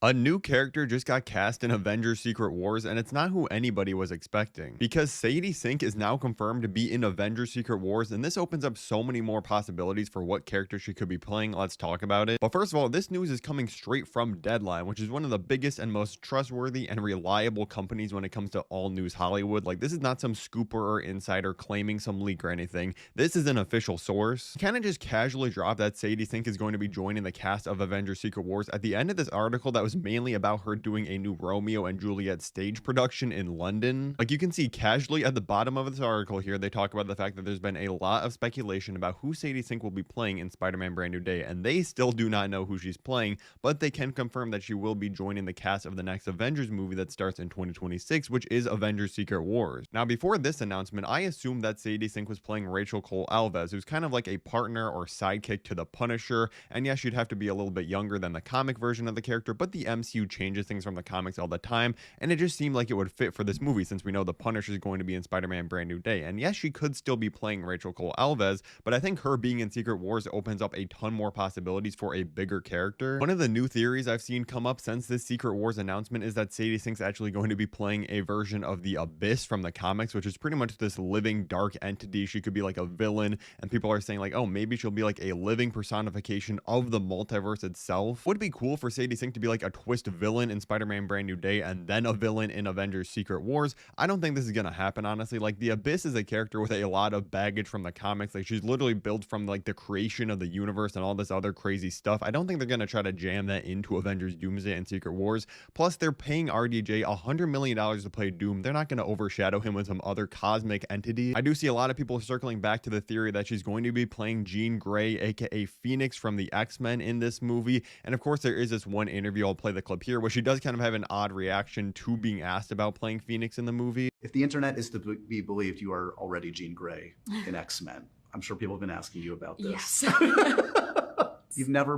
A new character just got cast in Avengers Secret Wars, and it's not who anybody was expecting. Because Sadie Sink is now confirmed to be in Avengers Secret Wars, and this opens up so many more possibilities for what character she could be playing. Let's talk about it. But first of all, this news is coming straight from Deadline, which is one of the biggest and most trustworthy and reliable companies when it comes to all news Hollywood. Like, this is not some scooper or insider claiming some leak or anything. This is an official source. Kind of just casually dropped that Sadie Sink is going to be joining the cast of Avengers Secret Wars at the end of this article that was mainly about her doing a new Romeo and Juliet stage production in London. Like, you can see casually at the bottom of this article here, they talk about the fact that there's been a lot of speculation about who Sadie Sink will be playing in Spider-Man Brand New Day, and they still do not know who she's playing, but they can confirm that she will be joining the cast of the next Avengers movie that starts in 2026, which is Avengers Secret Wars. Now, before this announcement, I assumed that Sadie Sink was playing Rachel Cole Alves, who's kind of like a partner or sidekick to the Punisher, and yes, she'd have to be a little bit younger than the comic version of the character, but the MCU changes things from the comics all the time, and it just seemed like it would fit for this movie since we know the Punisher is going to be in Spider-Man Brand New Day. And yes, she could still be playing Rachel Cole Alves, but I think her being in Secret Wars opens up a ton more possibilities for a bigger character. One of the new theories I've seen come up since this Secret Wars announcement is that Sadie Sink's actually going to be playing a version of the Abyss from the comics, which is pretty much this living dark entity. She could be like a villain, and people are saying like, oh, maybe she'll be like a living personification of the multiverse itself. Would it be cool for Sadie Sink to be like a twist villain in Spider-Man Brand New Day and then a villain in Avengers Secret Wars? I don't think this is gonna happen, honestly. Like, the Abyss is a character with a lot of baggage from the comics. Like, she's literally built from like the creation of the universe and all this other crazy stuff. I don't think they're gonna try to jam that into Avengers Doomsday and Secret Wars. Plus, they're paying RDJ $100 million to play Doom. They're not gonna overshadow him with some other cosmic entity. I do see a lot of people circling back to the theory that she's going to be playing Jean Grey, aka Phoenix from the X-Men, in this movie. And of course, there is this one interview, I'll play the clip here, where she does kind of have an odd reaction to being asked about playing Phoenix in the movie. If the internet is to be believed, you are already Jean Grey in X-Men. I'm sure people have been asking you about this. Yes. You've never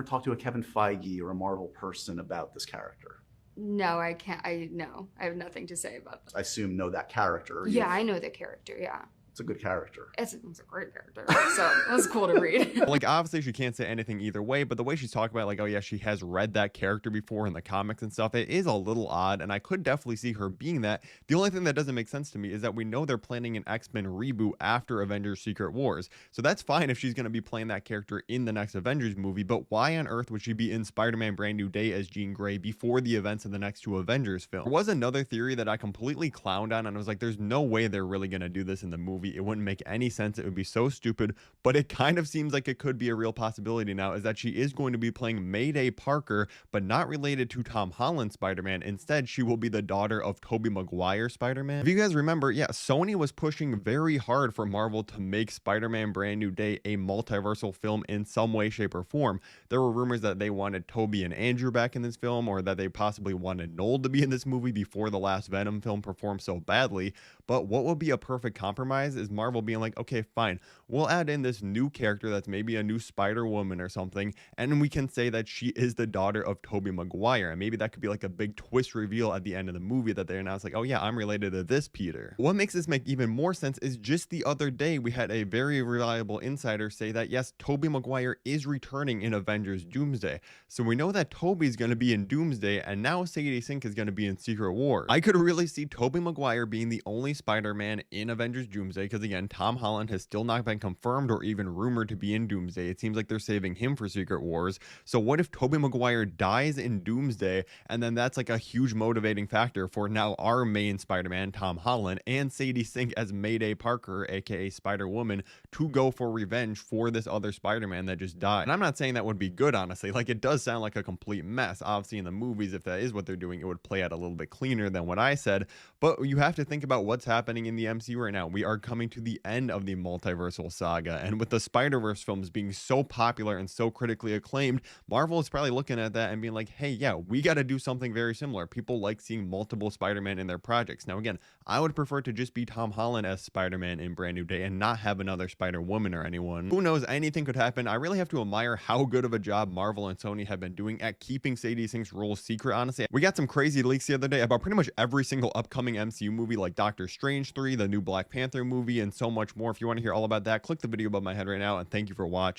talked to a Kevin Feige or a Marvel person about this character. No, I can't. No, I have nothing to say about that. I assume know that character. Yeah, I know the character. Yeah. It's a good character. It's a great character. So it was cool to read. Like, obviously she can't say anything either way, but the way she's talking about, like, oh yeah, she has read that character before in the comics and stuff, it is a little odd, and I could definitely see her being that. The only thing that doesn't make sense to me is that we know they're planning an X-Men reboot after Avengers Secret Wars, so that's fine if she's going to be playing that character in the next Avengers movie, but why on earth would she be in Spider-Man Brand New Day as Jean Grey before the events of the next two Avengers films? There was another theory that I completely clowned on, and I was like, there's no way they're really going to do this in the movie. It wouldn't make any sense. It would be so stupid, but it kind of seems like it could be a real possibility now, is that she is going to be playing Mayday Parker, but not related to Tom Holland Spider-Man. Instead, she will be the daughter of Tobey Maguire Spider-Man. If you guys remember, yeah, Sony was pushing very hard for Marvel to make Spider-Man Brand New Day a multiversal film in some way, shape, or form. There were rumors that they wanted Tobey and Andrew back in this film, or that they possibly wanted Noel to be in this movie before the last Venom film performed so badly. But what would be a perfect compromise is Marvel being like, okay, fine, we'll add in this new character that's maybe a new Spider-Woman or something, and we can say that she is the daughter of Tobey Maguire, and maybe that could be like a big twist reveal at the end of the movie that they announce like, oh yeah, I'm related to this Peter. What makes this make even more sense is just the other day we had a very reliable insider say that yes, Tobey Maguire is returning in Avengers Doomsday, so we know that Tobey's going to be in Doomsday, and now Sadie Sink is going to be in Secret Wars. I could really see Tobey Maguire being the only Spider-Man in Avengers Doomsday, because again, Tom Holland has still not been confirmed or even rumored to be in Doomsday. It seems like they're saving him for Secret Wars. So what if Tobey Maguire dies in Doomsday, and then that's like a huge motivating factor for now our main Spider-Man, Tom Holland, and Sadie Sink as Mayday Parker, aka Spider-Woman, to go for revenge for this other Spider-Man that just died. And I'm not saying that would be good, honestly. Like, it does sound like a complete mess. Obviously, in the movies, if that is what they're doing, it would play out a little bit cleaner than what I said. But you have to think about what's happening in the MCU right now. We are coming to the end of the multiversal saga, and with the Spider-Verse films being so popular and so critically acclaimed, Marvel is probably looking at that and being like, hey, yeah, we got to do something very similar. People like seeing multiple Spider-Man in their projects. Now again, I would prefer to just be Tom Holland as Spider-Man in Brand New Day and not have another Spider-Woman or anyone. Who knows, anything could happen. I really have to admire how good of a job Marvel and Sony have been doing at keeping Sadie Sink's role secret, honestly. We got some crazy leaks the other day about pretty much every single upcoming MCU movie, like Doctor Strange 3, the new Black Panther movie, and so much more. If you want to hear all about that, click the video above my head right now, and thank you for watching.